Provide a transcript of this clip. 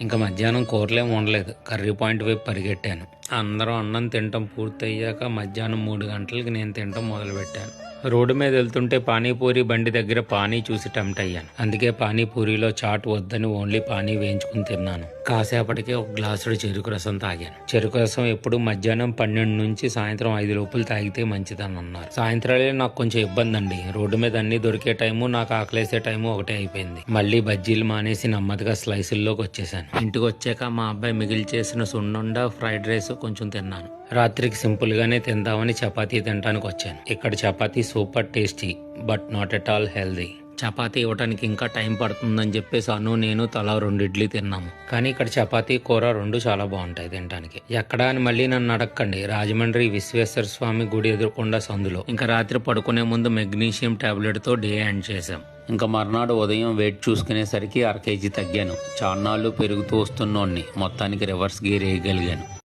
ఇంకా మధ్యాహ్నం కూరలేం వండలేదు. Curry point వైపు పరిగెట్టాను. అందరం అన్నం తినటం పూర్తయ్యాక మధ్యాహ్నం 3 గంటలకి నేను తినటం మొదలుపెట్టాను. రోడ్డు మీద వెళ్తుంటే పానీపూరి బండి దగ్గర పానీ చూసి టెంప్ట్ అయ్యాను. అందుకే పానీపూరిలో చాట్ వద్దని ఓన్లీ పానీ వేయించుకుని తిన్నాను. కాసేపటికి ఒక గ్లాసుడు చెరుకు రసం తాగాను. చెరుకు రసం ఎప్పుడు మధ్యాహ్నం 12 నుంచి సాయంత్రం 5 లోపల తాగితే మంచిదని అన్నారు. సాయంత్రాలే నాకు కొంచెం ఇబ్బంది అండి. రోడ్డు మీద అన్ని దొరికే టైము, నాకు ఆకలేసే టైము ఒకటే అయిపోయింది. మళ్ళీ బజ్జీలు మానేసి నెమ్మదిగా స్లైసుల్లోకి వచ్చేసాను. ఇంటికి వచ్చాక మా అబ్బాయి మిగిలి చేసిన సున్నుండ, ఫ్రైడ్ రైస్ కొంచెం తిన్నాను. రాత్రికి సింపుల్ గానే తిందామని చపాతీ తినడానికి వచ్చాను. ఇక్కడ chapati super tasty but not at all healthy. Chapati ఇవ్వడానికి ఇంకా టైం పడుతుందని చెప్పేసి నేను తలా 2 ఇడ్లీ తిన్నాము. కానీ ఇక్కడ చపాతీ కూర 2 చాలా బాగుంటాయి తినడానికి. ఎక్కడా అని మళ్ళీ నన్ను అడక్కండి. రాజమండ్రి విశ్వేశ్వర స్వామి గుడి ఎదురుకుండా సందులో. ఇంకా రాత్రి పడుకునే ముందు మెగ్నీషియం టాబ్లెట్ తో డే ఎండ్ చేశాం. ఇంకా మర్నాడు ఉదయం వెయిట్ చూసుకునేసరికి 1/2 kg తగ్గాను. చాన్నాళ్ళు పెరుగుతూ వస్తున్నోడిని మొత్తానికి రివర్స్ గేర్ వేయగలిగాను.